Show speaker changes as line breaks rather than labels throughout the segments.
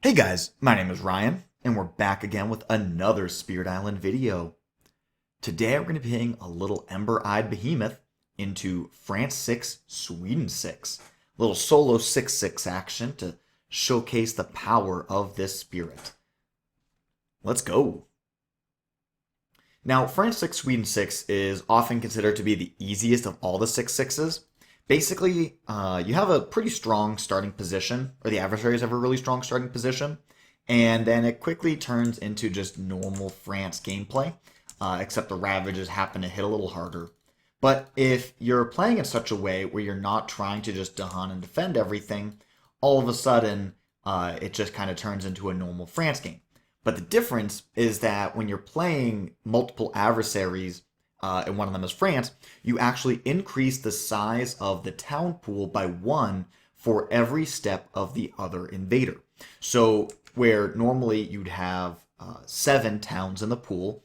Hey guys, my name is Ryan, and we're back again with another Spirit Island video. Today we're going to be playing a little Ember-Eyed Behemoth into France 6, Sweden 6. A little solo 6-6 action to showcase the power of this spirit. Let's go! Now, France 6, Sweden 6 is often considered to be the easiest of all the 6-6s. Basically, you have a pretty strong starting position, or the adversaries have a really strong starting position, and then it quickly turns into just normal France gameplay, except the Ravages happen to hit a little harder. But if you're playing in such a way where you're not trying to just hunt and defend everything, all of a sudden it just kind of turns into a normal France game. But the difference is that when you're playing multiple adversaries, and one of them is France, you actually increase the size of the town pool by one for every step of the other invader. So where normally you'd have 7 towns in the pool,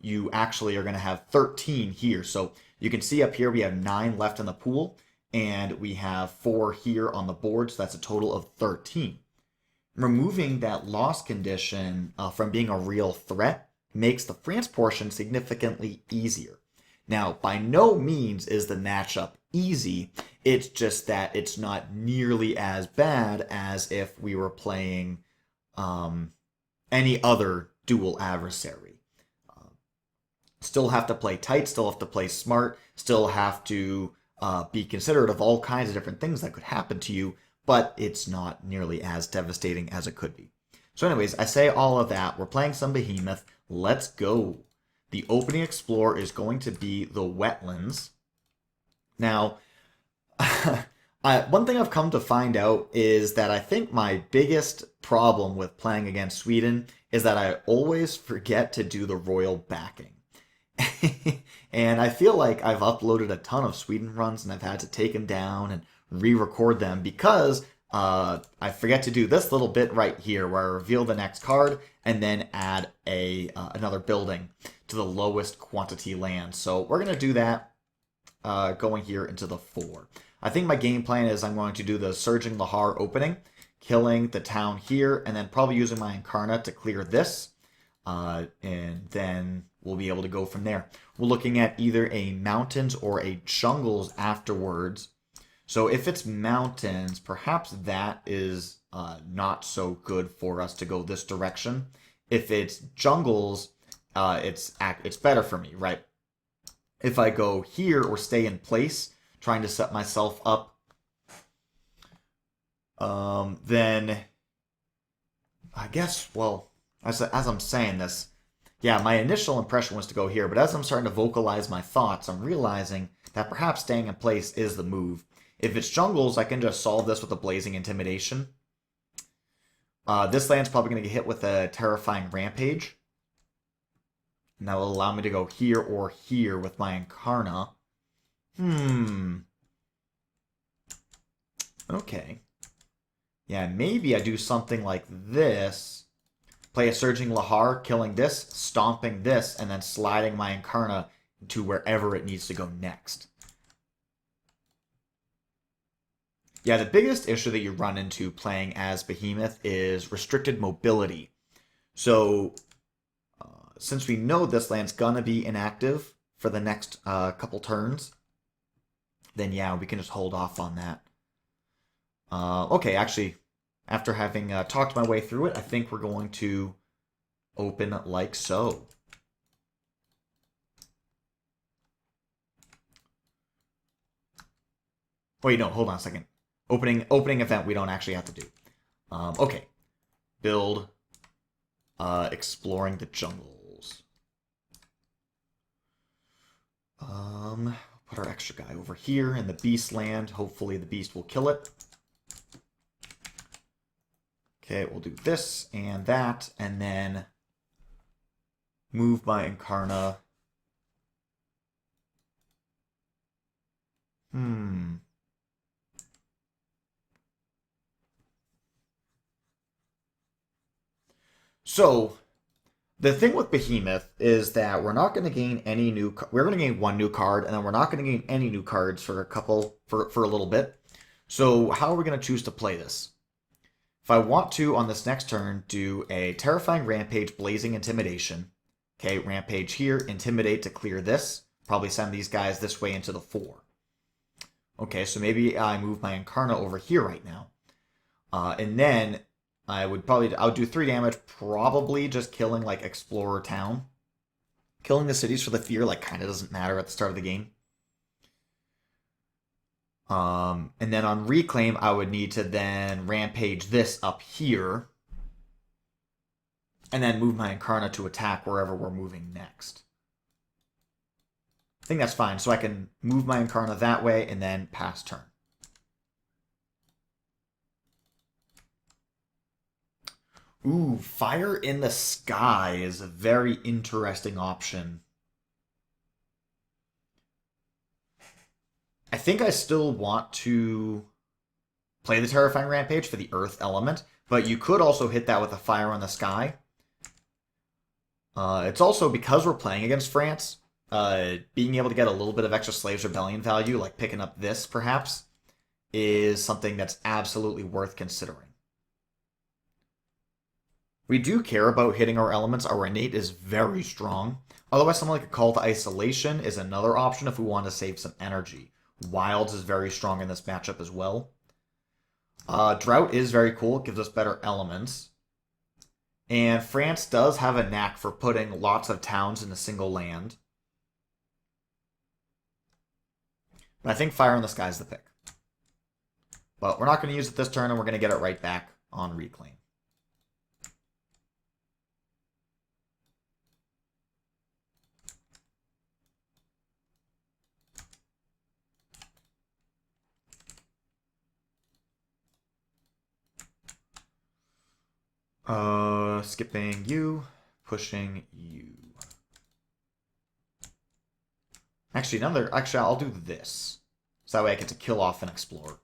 you actually are going to have 13 here. So you can see up here we have 9 left in the pool, and we have 4 here on the board, so that's a total of 13. Removing that loss condition from being a real threat makes the France portion significantly easier. Now, by no means is the matchup easy, it's just that it's not nearly as bad as if we were playing any other dual adversary. Still have to play tight, still have to play smart, still have to be considerate of all kinds of different things that could happen to you, but it's not nearly as devastating as it could be. So anyways, I say all of that. We're playing some Behemoth. Let's go. The opening explore is going to be the wetlands. Now, one thing I've come to find out is that I think my biggest problem with playing against Sweden is that I always forget to do the royal backing. And I feel like I've uploaded a ton of Sweden runs and I've had to take them down and re-record them because I forget to do this little bit right here where I reveal the next card and then add another building to the lowest quantity land. So we're going to do that going here into the 4. I think my game plan is I'm going to do the Surging Lahar opening, killing the town here, and then probably using my Incarna to clear this. And then we'll be able to go from there. We're looking at either a mountains or a jungles afterwards. So if it's mountains, perhaps that is not so good for us to go this direction. If it's jungles, it's better for me, right? If I go here or stay in place, trying to set myself up, then I guess, well, as I'm saying this, yeah, my initial impression was to go here, but as I'm starting to vocalize my thoughts, I'm realizing that perhaps staying in place is the move. If it's jungles, I can just solve this with a Blazing Intimidation. This land's probably going to get hit with a Terrifying Rampage. And that will allow me to go here or here with my Incarna. Okay. Yeah, maybe I do something like this. Play a Surging Lahar, killing this, stomping this, and then sliding my Incarna to wherever it needs to go next. Yeah, the biggest issue that you run into playing as Behemoth is restricted mobility. So, since we know this land's gonna be inactive for the next couple turns, then yeah, we can just hold off on that. Okay, actually, after having talked my way through it, I think we're going to open like so. Wait, no, hold on a second. Opening event we don't actually have to do. Okay. Build exploring the jungles. Put our extra guy over here in the beast land. Hopefully the beast will kill it. Okay, we'll do this and that, and then move my Incarna. So, the thing with Behemoth is that we're not going to gain any new. We're going to gain 1 new card, and then we're not going to gain any new cards for a little bit. So, how are we going to choose to play this? If I want to, on this next turn, do a Terrifying Rampage, Blazing Intimidation. Okay, Rampage here, Intimidate to clear this. Probably send these guys this way into the 4. Okay, so maybe I move my Incarna over here right now. And then I would do 3 damage, probably just killing like Explorer Town. Killing the cities for the fear like kind of doesn't matter at the start of the game. And then on Reclaim, I would need to then Rampage this up here. And then move my Incarna to attack wherever we're moving next. I think that's fine. So I can move my Incarna that way and then pass turn. Ooh, Fire in the Sky is a very interesting option. I think I still want to play the Terrifying Rampage for the Earth element, but you could also hit that with a Fire in the Sky. It's also, because we're playing against France, being able to get a little bit of extra Slaves Rebellion value, like picking up this, perhaps, is something that's absolutely worth considering. We do care about hitting our elements. Our innate is very strong. Otherwise, something like a Call to Isolation is another option if we want to save some energy. Wilds is very strong in this matchup as well. Drought is very cool. It gives us better elements. And France does have a knack for putting lots of towns in a single land. But I think Fire in the Sky is the pick. But we're not going to use it this turn, and we're going to get it right back on Reclaim. Skipping you, pushing you. Actually, I'll do this. So that way I get to kill off an Explorer.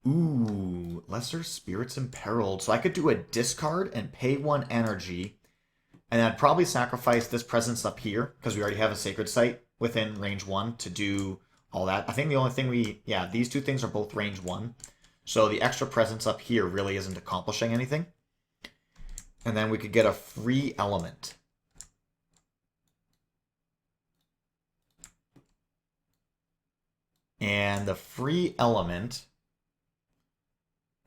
Ooh, Lesser Spirits Imperiled. So I could do a discard and pay 1 energy. And then I'd probably sacrifice this presence up here, because we already have a Sacred Site within range 1 to do all that. I think the only thing these 2 things are both range 1. So the extra presence up here really isn't accomplishing anything. And then we could get a free element. And the free element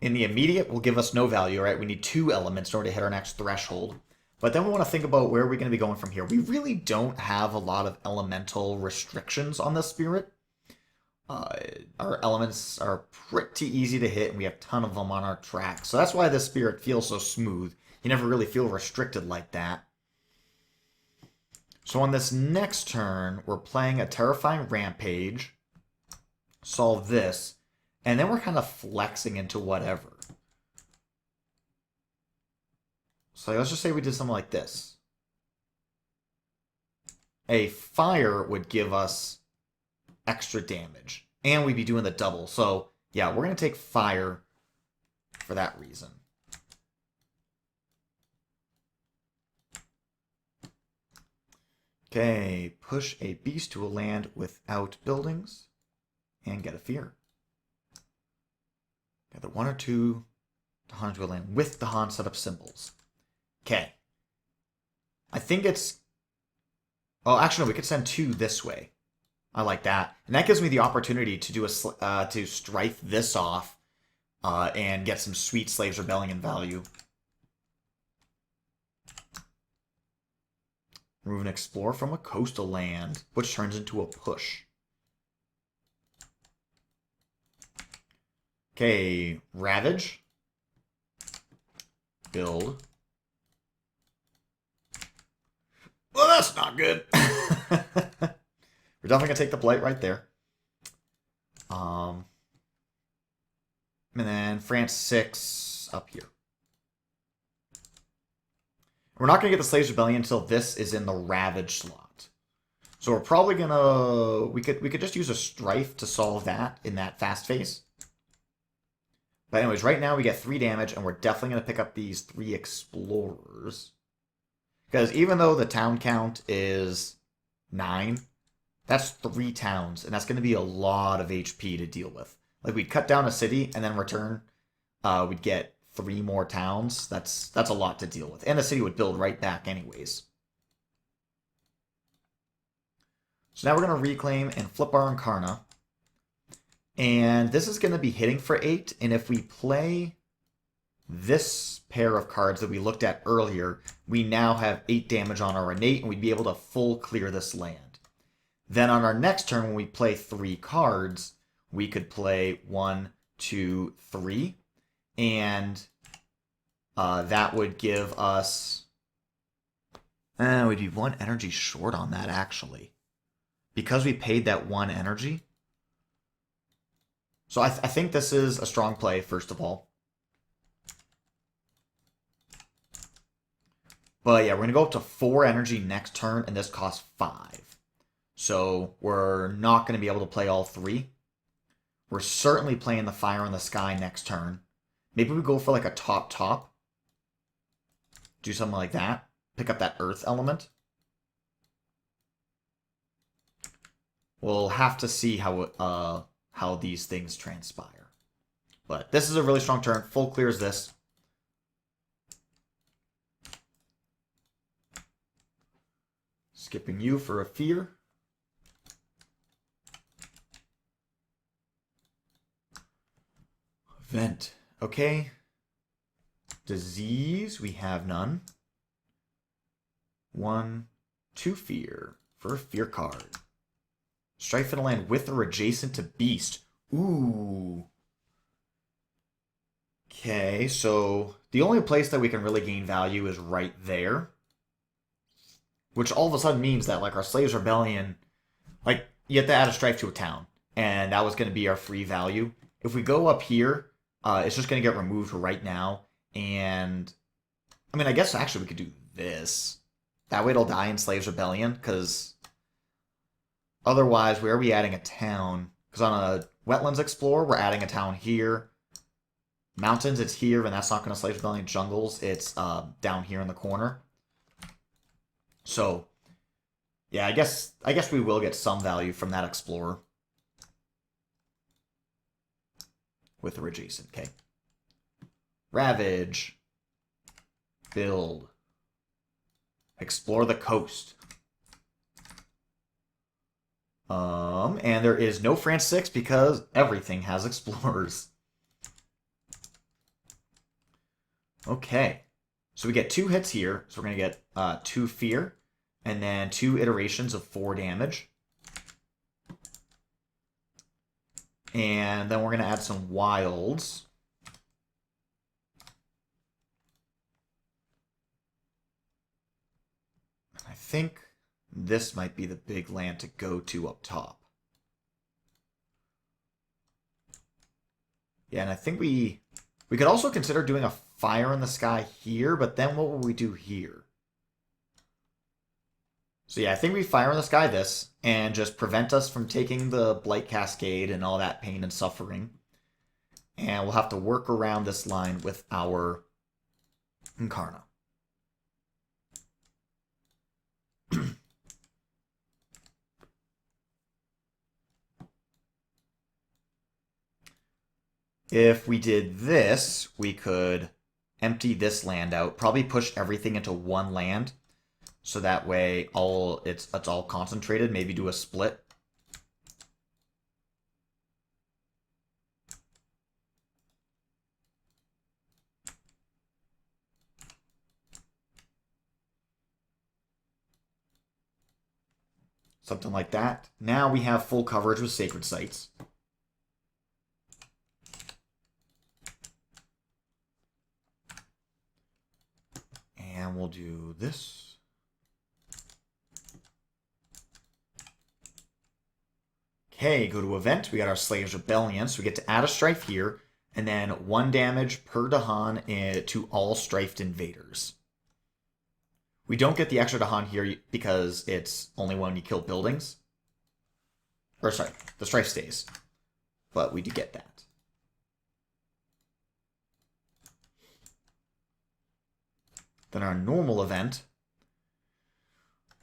in the immediate will give us no value, right? We need 2 elements in order to hit our next threshold. But then we want to think about where we're going to be going from here. We really don't have a lot of elemental restrictions on the spirit. Our elements are pretty easy to hit, and we have a ton of them on our track. So that's why this spirit feels so smooth. You never really feel restricted like that. So on this next turn, we're playing a Terrifying Rampage. Solve this. And then we're kind of flexing into whatever. So let's just say we did something like this. A Fire would give us extra damage. And we'd be doing the double. So, yeah, we're going to take Fire for that reason. Okay, push a beast to a land without buildings. And get a fear. Gather 1 or 2 to Han to a land with the Han set up symbols. Okay. I think it's... Oh, actually, no, we could send 2 this way. I like that. And that gives me the opportunity to do to strife this off and get some sweet Slaves Rebellion value. Remove an Explorer from a coastal land, which turns into a push. Okay, Ravage. Build. Well, that's not good. We're definitely going to take the Blight right there. And then France 6 up here. We're not going to get the Slaves Rebellion until this is in the Ravage slot. So we're probably going to... We could just use a Strife to solve that in that fast phase. But anyways, right now we get 3 damage, and we're definitely going to pick up these 3 Explorers. Because even though the town count is 9, That's 3 towns, and that's going to be a lot of HP to deal with. Like, we'd cut down a city and then return, we'd get 3 more towns. That's a lot to deal with. And the city would build right back anyways. So now we're going to reclaim and flip our Incarna. And this is going to be hitting for 8, and if we play this pair of cards that we looked at earlier, we now have 8 damage on our innate, and we'd be able to full clear this land. Then on our next turn, when we play 3 cards, we could play 1, 2, 3, and that would give us... we'd be 1 energy short on that, actually. Because we paid that 1 energy. So I think this is a strong play, first of all. But yeah, we're going to go up to 4 energy next turn, and this costs 5. So we're not going to be able to play all 3. We're certainly playing the Fire in the Sky next turn. Maybe we go for like a top. Do something like that. Pick up that Earth element. We'll have to see how these things transpire. But this is a really strong turn. Full clears this. Skipping you for a fear. Vent. Okay. Disease, we have none. 1, 2 fear for a fear card. Strife in a land with or adjacent to beast. Ooh. Okay, so the only place that we can really gain value is right there. Which all of a sudden means that, like, our Slaves Rebellion, like, you have to add a strife to a town. And that was going to be our free value. If we go up here, it's just going to get removed right now. And, I mean, I guess actually we could do this. That way it'll die in Slaves Rebellion, because otherwise, where are we adding a town? Because on a Wetlands Explorer, we're adding a town here. Mountains, it's here, and that's not going to Slaves Rebellion. Jungles, it's down here in the corner. So, yeah, I guess we will get some value from that Explorer. With or adjacent, okay. Ravage. Build. Explore the coast. And there is no France 6 because everything has explorers. Okay. So we get 2 hits here. So we're going to get 2 fear. And then 2 iterations of 4 damage. And then we're going to add some wilds. I think this might be the big land to go to up top. Yeah, and I think we could also consider doing a Fire in the Sky here, but then what will we do here? So yeah, I think we Fire in the Sky this, and just prevent us from taking the Blight Cascade and all that pain and suffering. And we'll have to work around this line with our Incarna. If we did this, we could empty this land out, probably push everything into one land, so that way it's all concentrated, maybe do a split. Something like that. Now we have full coverage with Sacred Sites. And we'll do this. Okay, go to event. We got our Slaves Rebellion, so we get to add a strife here, and then 1 damage per Dahan to all strifed invaders. We don't get the extra Dahan here because it's only when you kill buildings. Or sorry, the strife stays. But we do get that. Then our normal event,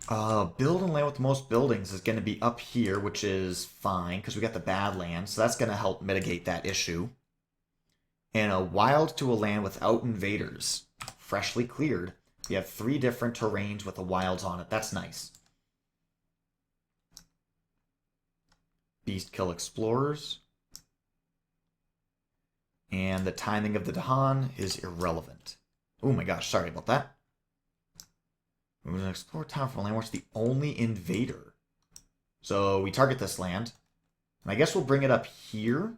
Build and land with the most buildings is going to be up here, which is fine because we got the bad land, so that's going to help mitigate that issue. And a wild to a land without invaders, freshly cleared. We have 3 different terrains with the wilds on it. That's nice. Beast kill explorers. And the timing of the Dahan is irrelevant. Oh my gosh, sorry about that. We're going to explore town for land. What's the only invader? So we target this land. And I guess we'll bring it up here.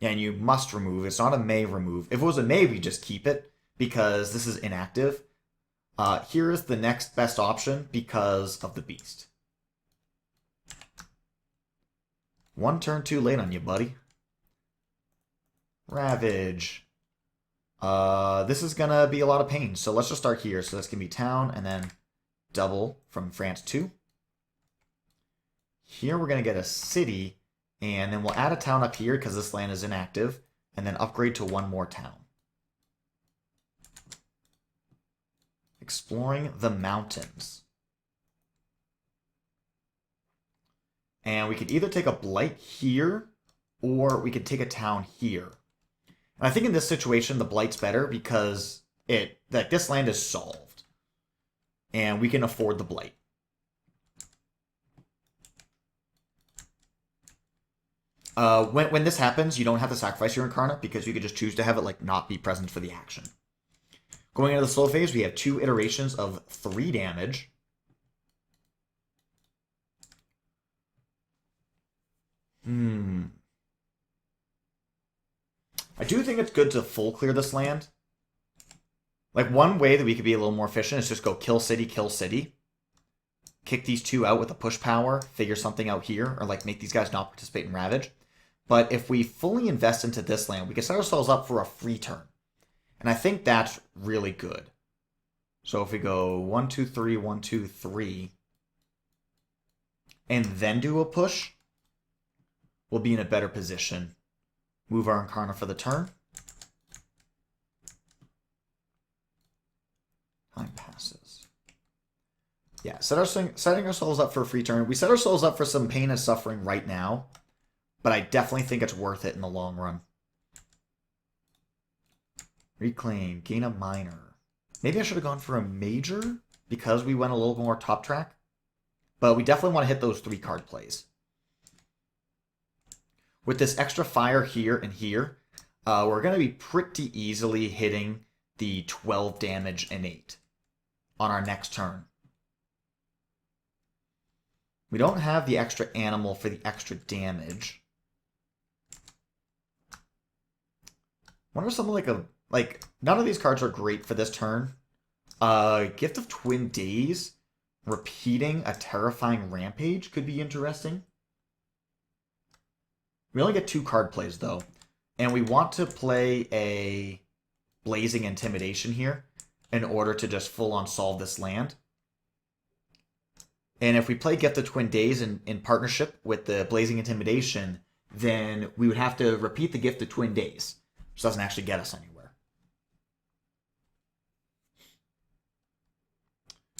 Yeah, and you must remove. It's not a may remove. If it was a may, we just keep it because this is inactive. Here is the next best option because of the beast. 1 turn too late on you, buddy. Ravage. This is gonna be a lot of pain, so let's just start here. So this can be town, and then double from France 2. Here we're gonna get a city, and then we'll add a town up here because this land is inactive, and then upgrade to 1 more town. Exploring the mountains. And we could either take a blight here, or we could take a town here. And I think in this situation, the blight's better because this land is solved. And we can afford the blight. When this happens, you don't have to sacrifice your Incarnate because you could just choose to have it not be present for the action. Going into the slow phase, we have 2 iterations of 3 damage. I do think it's good to full clear this land. One way that we could be a little more efficient is just go kill city, kick these 2 out with a push power, figure something out here, or make these guys not participate in Ravage. But if we fully invest into this land, we can set ourselves up for a free turn. And I think that's really good. So if we go 1, 2, 3, 1, 2, 3, and then do a push, we'll be in a better position. Move our Incarna for the turn. Time passes. Yeah, setting ourselves up for a free turn. We set ourselves up for some pain and suffering right now, but I definitely think it's worth it in the long run. Reclaim, gain a minor. Maybe I should have gone for a major because we went a little more top track, but we definitely want to hit those 3 card plays. With this extra fire here and here, we're going to be pretty easily hitting the 12 damage innate on our next turn. We don't have the extra animal for the extra damage. What are some none of these cards are great for this turn. Gift of Twin Days, repeating a terrifying rampage could be interesting. We only get 2 card plays, though. And we want to play a Blazing Intimidation here in order to just full-on solve this land. And if we play Gift of Twin Days in partnership with the Blazing Intimidation, then we would have to repeat the Gift of Twin Days, which doesn't actually get us anywhere.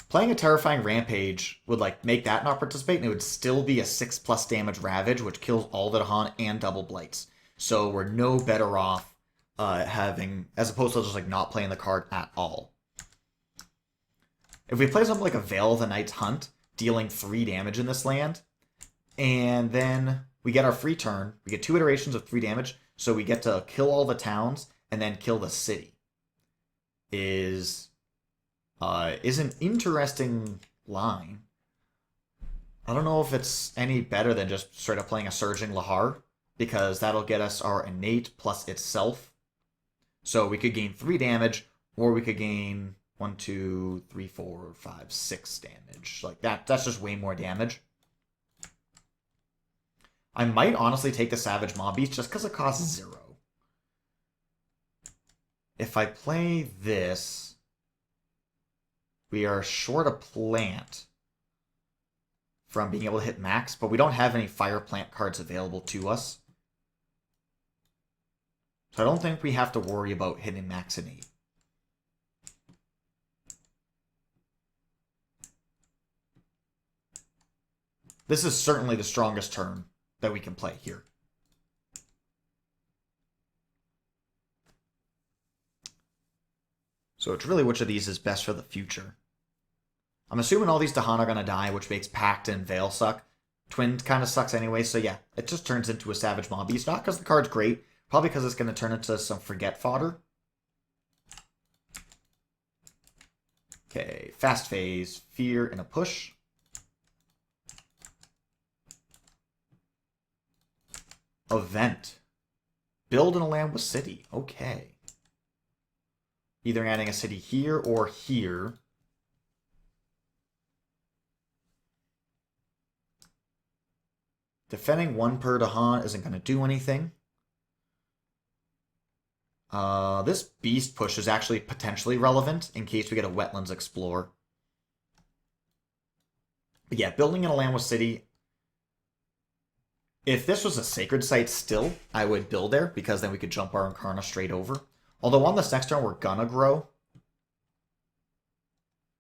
Playing a Terrifying Rampage would make that not participate, and it would still be a 6+ damage Ravage, which kills all the Dahan and double blights. So we're no better off having, as opposed to just not playing the card at all. If we play something like a Veil of the Night's Hunt, dealing 3 damage in this land, and then we get our free turn, we get 2 iterations of 3 damage, so we get to kill all the towns and then kill the city. Is an interesting line. I don't know if it's any better than just straight up playing a Surging Lahar, because that'll get us our innate plus itself. So we could gain 3 damage, or we could gain 1, 2, 3, 4, 5, 6 damage. That's just way more damage. I might honestly take the Savage Mob Beast just because it costs 0. If I play this, we are short a plant from being able to hit max, but we don't have any fire plant cards available to us. So I don't think we have to worry about hitting max innate. This is certainly the strongest turn that we can play here. So it's really which of these is best for the future. I'm assuming all these Dahan are going to die, which makes Pact and Veil suck. Twin kind of sucks anyway, so yeah, it just turns into a Savage Mob Beast. Not because the card's great, probably because it's going to turn into some Forget fodder. Okay, Fast Phase, Fear, and a Push. Event. Build in a land with city. Okay. Either adding a city here or here. Defending 1 per Dahan isn't going to do anything. This Beast push is actually potentially relevant in case we get a Wetlands Explorer. But yeah, building in a land with city. If this was a Sacred Site still, I would build there, because then we could jump our Incarna straight over. Although on this next turn, we're gonna grow.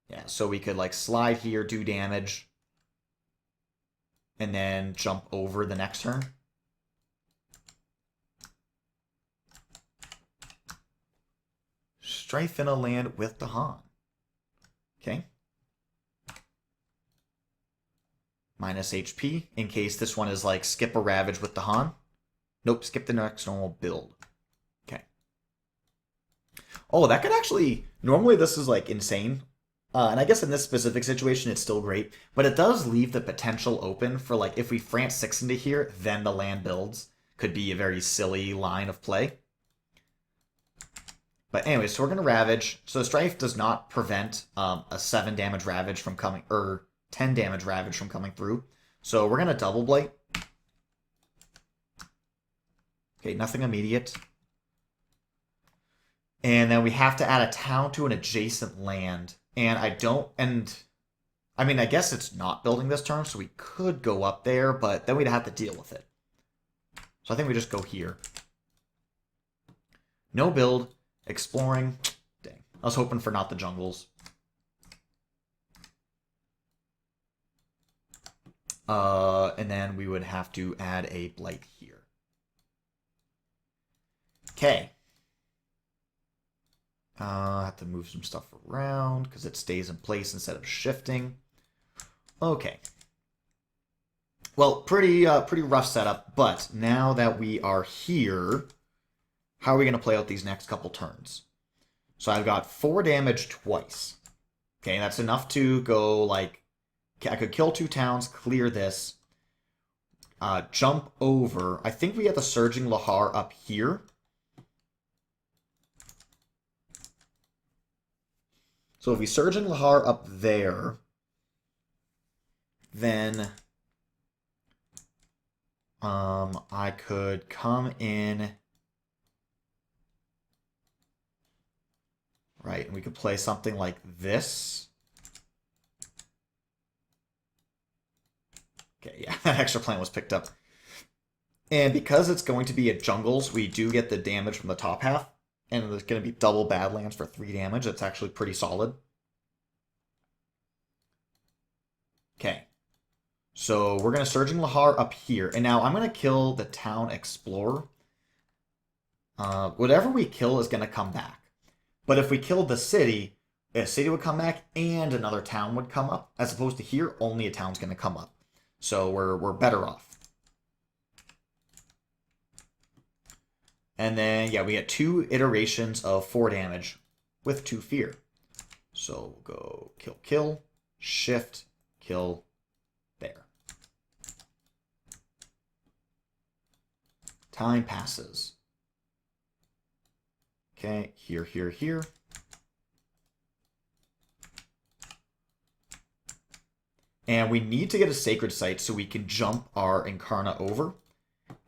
Yeah, so we could like slide here, do damage, and then jump over the next turn. Strife in a land with Dahan. Okay. Minus HP, in case this one is like skip a Ravage with Dahan. Nope, skip the next normal build. Okay. Oh, that could actually... Normally this is like insane. And I guess in this specific situation it's still great. But it does leave the potential open for like if we France 6 into here, then the land builds. Could be a very silly line of play. But anyway, so we're going to Ravage. So Strife does not prevent a 7 damage Ravage from coming... 10 damage Ravage from coming through. So we're going to double Blight. Okay, nothing immediate. And then we have to add a town to an adjacent land. And I don't... And I mean, I guess it's not building this turn, so we could go up there, but then we'd have to deal with it. So I think we just go here. No build. Exploring. Dang. I was hoping for not the jungles. And then we would have to add a Blight here. Okay. I have to move some stuff around because it stays in place instead of shifting. Okay. Well, pretty rough setup, but now that we are here, how are we going to play out these next couple turns? So I've got 4 damage twice. Okay, that's enough to go like... I could kill 2 towns, clear this, jump over. I think we get the Surging Lahar up here. So if we Surging Lahar up there, then I could come in, right, and we could play something like this. Okay, yeah, that extra plant was picked up. And because it's going to be at jungles, we do get the damage from the top half. And there's going to be double Badlands for 3 damage. That's actually pretty solid. Okay. So we're going to Surging Lahar up here. And now I'm going to kill the Town Explorer. Whatever we kill is going to come back. But if we killed the city, a city would come back and another town would come up. As opposed to here, only a town's going to come up. So we're better off. And then, yeah, we get 2 iterations of 4 damage with 2 fear. So we'll go kill, kill, shift, kill, there. Time passes. Okay, here, here, here. And we need to get a Sacred Site so we can jump our Incarna over.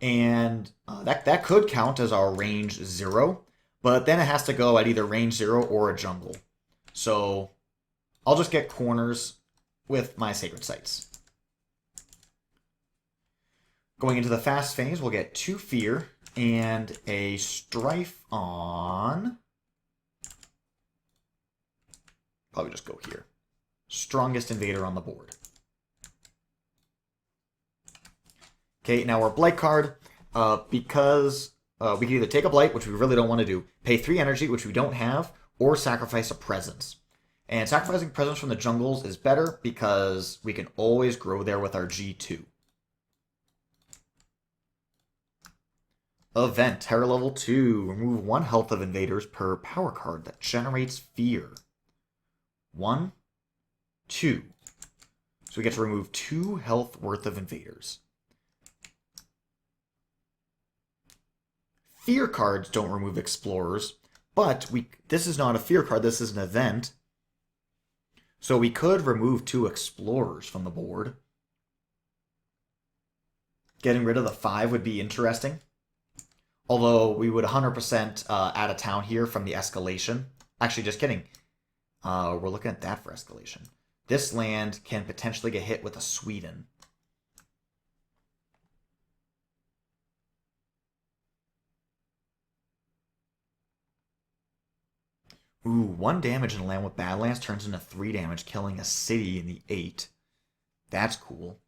And that could count as our range 0, but then it has to go at either range 0 or a jungle. So I'll just get corners with my Sacred Sites. Going into the fast phase, we'll get 2 fear and a Strife on... Probably just go here. Strongest Invader on the board. Okay, now our blight card, because we can either take a blight, which we really don't want to do, pay 3 energy, which we don't have, or sacrifice a presence. And sacrificing presence from the jungles is better because we can always grow there with our G2. Event, Terror level 2. Remove 1 health of invaders per power card that generates fear. 1, 2. So we get to remove 2 health worth of invaders. Fear cards don't remove explorers, but this is not a fear card, this is an event. So we could remove 2 explorers from the board. Getting rid of the 5 would be interesting. Although we would 100% add a town here from the escalation. Actually, just kidding. We're looking at that for escalation. This land can potentially get hit with a Sweden. Ooh, 1 damage in a land with Badlands turns into 3 damage, killing a city in the 8. That's cool.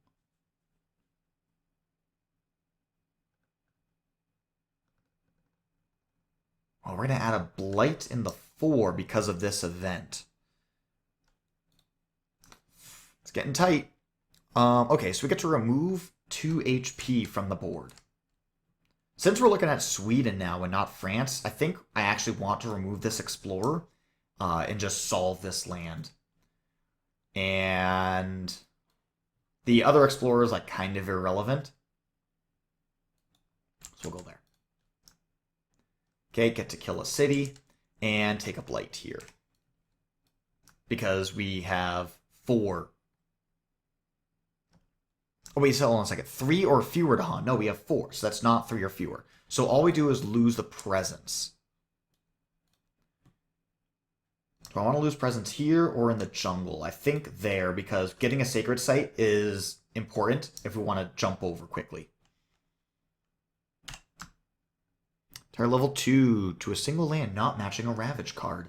Oh, we're going to add a Blight in the 4 because of this event. It's getting tight. Okay, so we get to remove 2 HP from the board. Since we're looking at Sweden now and not France, I think I actually want to remove this Explorer and just solve this land. And the other Explorer is like kind of irrelevant. So we'll go there. Okay, get to kill a city and take a Blight here. Because we have 4. Oh, wait, so hold on a second. 3 or fewer to hunt. No, we have 4, so that's not 3 or fewer. So all we do is lose the presence. Do I want to lose presence here or in the jungle? I think there, because getting a sacred site is important if we want to jump over quickly. Terror level 2 to a single land not matching a Ravage card.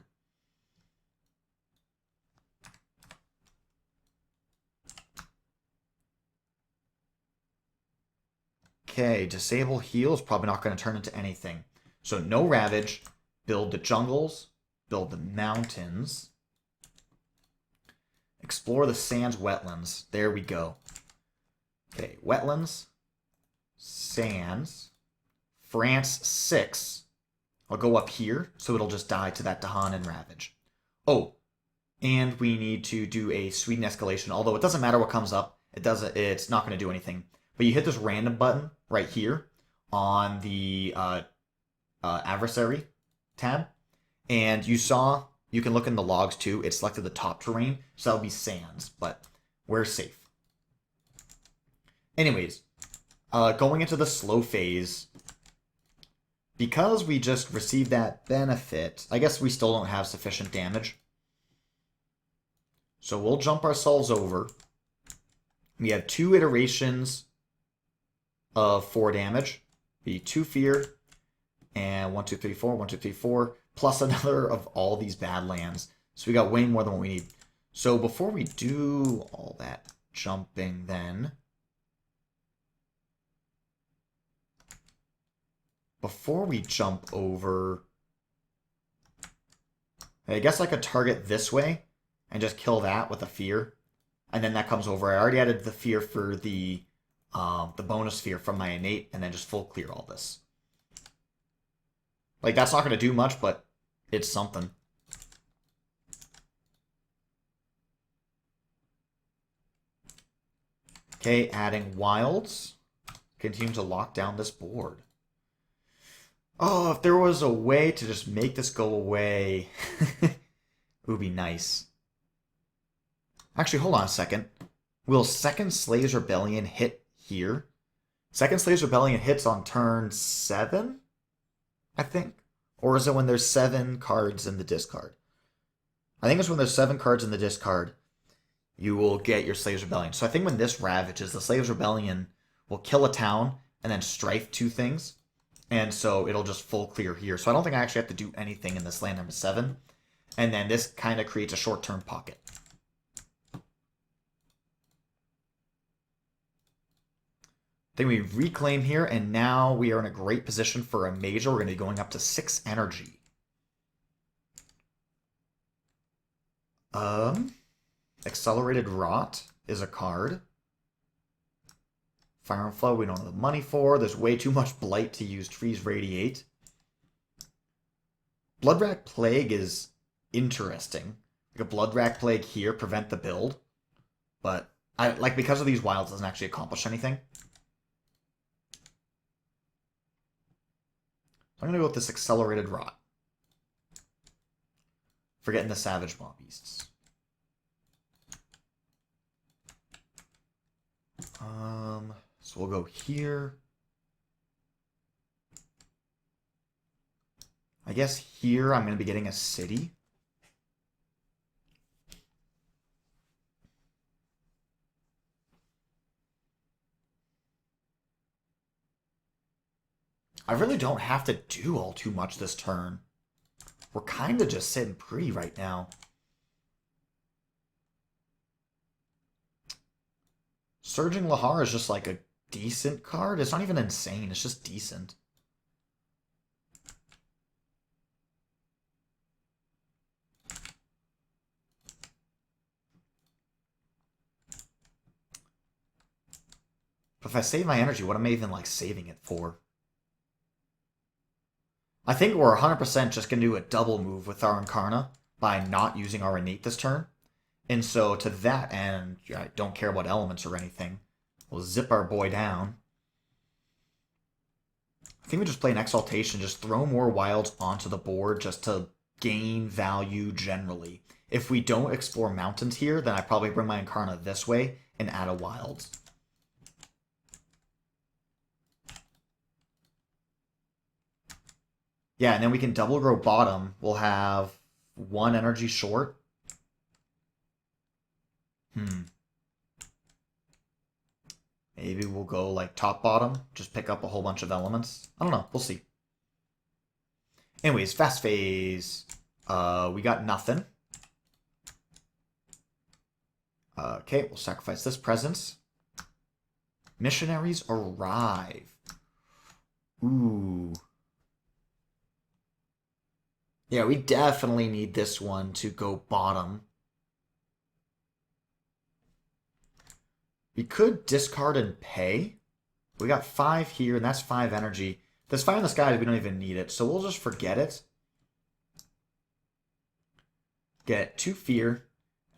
Okay, disable heal is probably not going to turn into anything. So no Ravage, build the jungles, build the mountains, explore the sands, wetlands. There we go. Okay, wetlands, sands, France 6. I'll go up here, so it'll just die to that Dahan and Ravage. Oh, and we need to do a Sweden escalation, although it doesn't matter what comes up. It's not going to do anything. But you hit this random button right here on the adversary tab, and you can look in the logs too. It selected the top terrain, so that'll be sands, but we're safe. Anyways, going into the slow phase, because we just received that benefit, I guess we still don't have sufficient damage. So we'll jump ourselves over. We have 2 iterations of 4 damage. Be 2 fear, and 1, 2, 3, 4, 1, 2, 3, 4, plus another of all these Badlands. So we got way more than what we need. So before we do all that jumping then, before we jump over, I guess I could target this way and just kill that with a fear. And then that comes over. I already added the fear for the bonus fear from my innate, and then just full clear all this. Like, that's not going to do much, but it's something. Okay, adding wilds. Continue to lock down this board. Oh, if there was a way to just make this go away, it would be nice. Actually, hold on a second. Will Second Slaves Rebellion hit here? Second Slaves Rebellion hits on turn 7, I think. Or is it when there's 7 cards in the discard? I think it's when there's 7 cards in the discard, you will get your Slaves Rebellion. So I think when this ravages, the Slaves Rebellion will kill a town and then strife 2 things. And so it'll just full clear here. So I don't think I actually have to do anything in this land number 7. And then this kind of creates a short-term pocket. Then we reclaim here, and now we are in a great position for a major. We're going to be going up to 6 energy. Accelerated Rot is a card. Fire and Flood we don't have the money for. There's way too much Blight to use Trees Radiate. Bloodrack Plague is interesting. Like a Bloodrack Plague here, prevent the build. But, because of these wilds, it doesn't actually accomplish anything. So I'm going to go with this Accelerated Rot. Forgetting the Savage Mob Beasts. So we'll go here. I guess here I'm going to be getting a city. I really don't have to do all too much this turn. We're kind of just sitting pretty right now. Surging Lahar is just like a decent card. It's not even insane. It's just decent. But if I save my energy, what am I even saving it for? I think we're 100% just going to do a double move with our Incarna by not using our Innate this turn. And so to that end, I don't care about elements or anything. We'll zip our boy down. I think we just play an Exaltation, just throw more wilds onto the board just to gain value generally. If we don't explore mountains here, then I probably bring my Incarna this way and add a wild. Yeah, and then we can double grow bottom. We'll have 1 energy short. Maybe we'll go top bottom, just pick up a whole bunch of elements. I don't know, we'll see. Anyways, fast phase. We got nothing. Okay, we'll sacrifice this presence. Missionaries arrive. Ooh. Yeah, we definitely need this one to go bottom. We could discard and pay. We got 5 here, and that's 5 energy. There's 5 in the skies, we don't even need it, so we'll just forget it. Get 2 fear,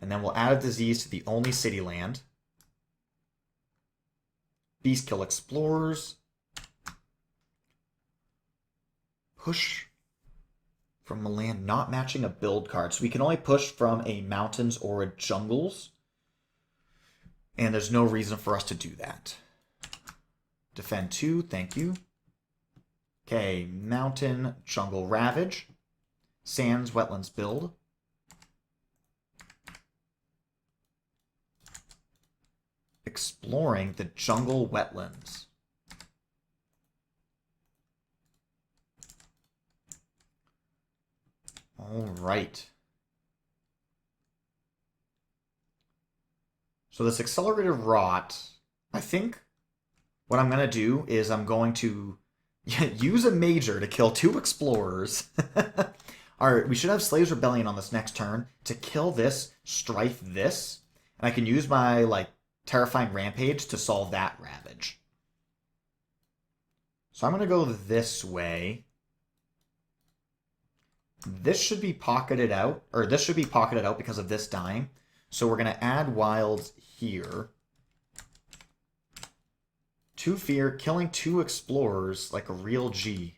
and then we'll add a disease to the only city land. Beast kill explorers. Push from a land not matching a build card. So we can only push from a mountains or a jungles. And there's no reason for us to do that. Defend 2, thank you. Okay, mountain, jungle, ravage. Sands, wetlands build. Exploring the jungle wetlands. All right. So this accelerated rot, I think what I'm going to do is I'm going to use a major to kill 2 explorers. Alright, we should have Slaves Rebellion on this next turn to kill this, strife this, and I can use my Terrifying Rampage to solve that ravage. So I'm going to go this way. This should be pocketed out, or this should be pocketed out because of this dying. So we're going to add wilds here. 2 fear, killing 2 explorers like a real G.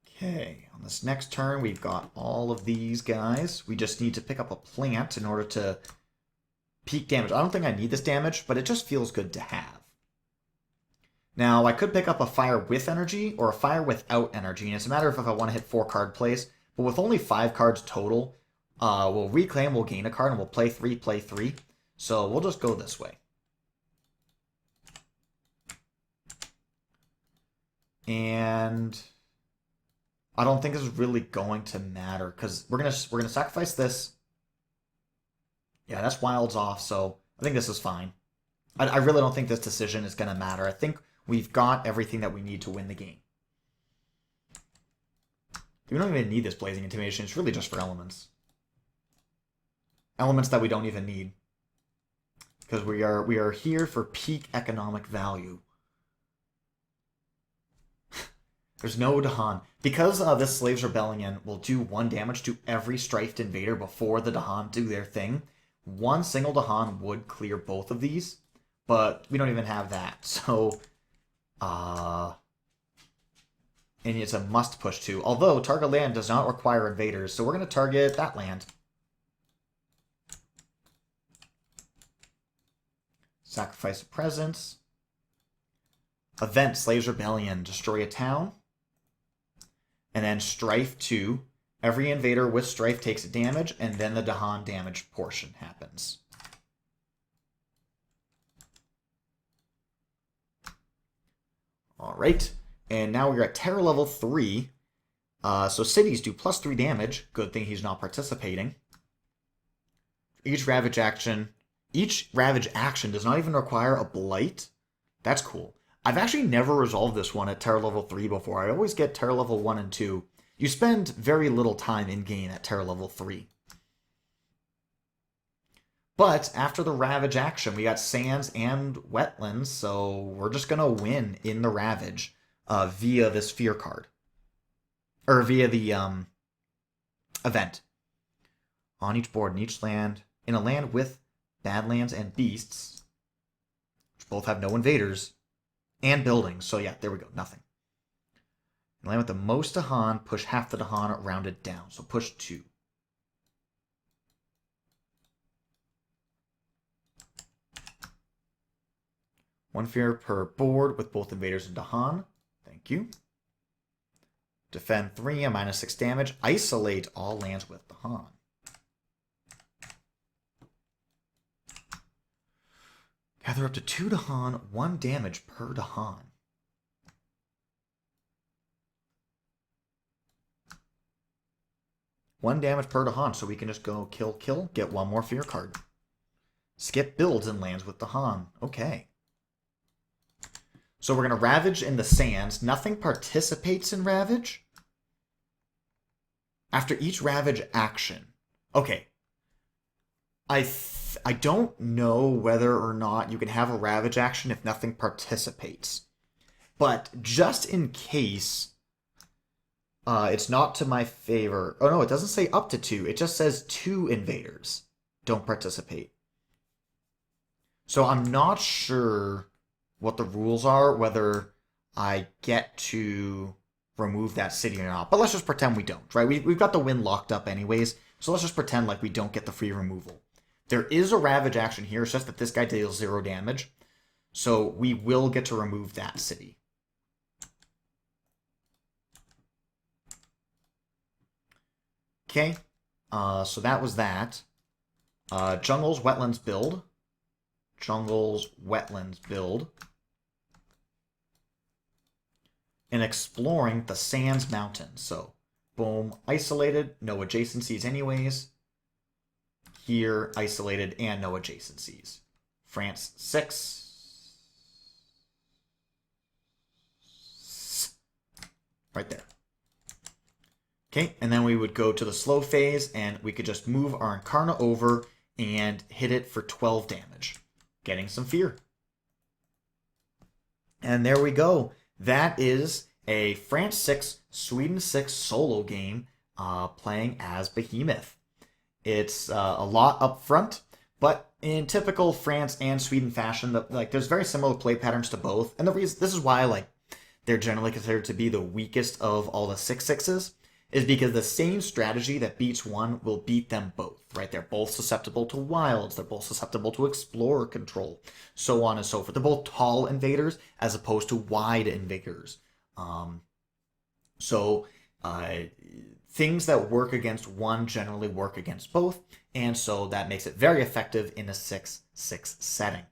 Okay, on this next turn we've got all of these guys. We just need to pick up a plant in order to peak damage. I don't think I need this damage, but it just feels good to have. Now, I could pick up a fire with energy or a fire without energy, and it's a matter of if I want to hit 4 card plays. But with only 5 cards total, we'll reclaim, we'll gain a card, and we'll play 3, play 3. So we'll just go this way. And I don't think this is really going to matter, because we're gonna sacrifice this, Yeah, that's wilds off, so I think this is fine. I really don't think this decision is going to matter. I think we've got everything that we need to win the game. We don't even need this Blazing Intimidation. It's really just for elements. Elements that we don't even need. Because we are here for peak economic value. There's no Dahan. Because this Slaves Rebellion will do 1 damage to every Strifed Invader before the Dahan do their thing, one single Dahan would clear both of these, but we don't even have that. So, and it's a must push too. Although, target land does not require invaders, so we're going to target that land. Sacrifice a presence. Event, Slaves Rebellion, destroy a town. And then Strife 2. Every invader with Strife takes a damage, and then the Dahan damage portion happens. Alright, and now we're at terror level 3. So cities do +3 damage. Good thing he's not participating. Each Ravage action does not even require a Blight. That's cool. I've actually never resolved this one at terror level 3 before. I always get terror level 1 and 2. You spend very little time in-game at terror level 3. But after the Ravage action, we got Sands and Wetlands, so we're just going to win in the Ravage via this Fear card. Or via the event. On each board, in each land, in a land with Badlands and Beasts, which both have no invaders, and buildings. So yeah, there we go, nothing. Land with the most Dahan, push half the Dahan rounded down. So push 2. One fear per board with both invaders and Dahan. Thank you. Defend 3 and -6 damage. Isolate all lands with Dahan. Gather up to 2 Dahan, 1 damage per Dahan. One damage per Dahan, so we can just go kill, kill, get 1 more Fear card. Skip builds and lands with Dahan. Okay. So we're going to Ravage in the Sands. Nothing participates in Ravage. After each Ravage action. Okay. I don't know whether or not you can have a Ravage action if nothing participates. But just in case it's not to my favor. Oh no, it doesn't say up to 2. It just says 2 invaders don't participate. So I'm not sure what the rules are, whether I get to remove that city or not. But let's just pretend we don't, right? We've got the win locked up anyways, so let's just pretend like we don't get the free removal. There is a Ravage action here, it's just that this guy deals 0 damage. So we will get to remove that city. Okay, so that was that. Jungles, Wetlands build. Jungles, Wetlands build. And exploring the Sands Mountains. So, boom, isolated, no adjacencies anyways. Here, isolated, and no adjacencies. France 6. Right there. Okay, and then we would go to the slow phase, and we could just move our Incarna over and hit it for 12 damage. Getting some fear. And there we go. That is a France 6, Sweden 6 solo game playing as Behemoth. It's a lot up front, but in typical France and Sweden fashion, there's very similar play patterns to both. And the reason this is why they're generally considered to be the weakest of all the 6/6s is because the same strategy that beats one will beat them both, right? They're both susceptible to wilds, they're both susceptible to explorer control, so on and so forth. They're both tall invaders as opposed to wide invaders. Things that work against one generally work against both, and so that makes it very effective in a 6/6 setting.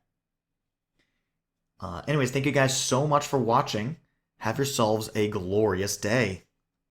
Anyways, thank you guys so much for watching. Have yourselves a glorious day.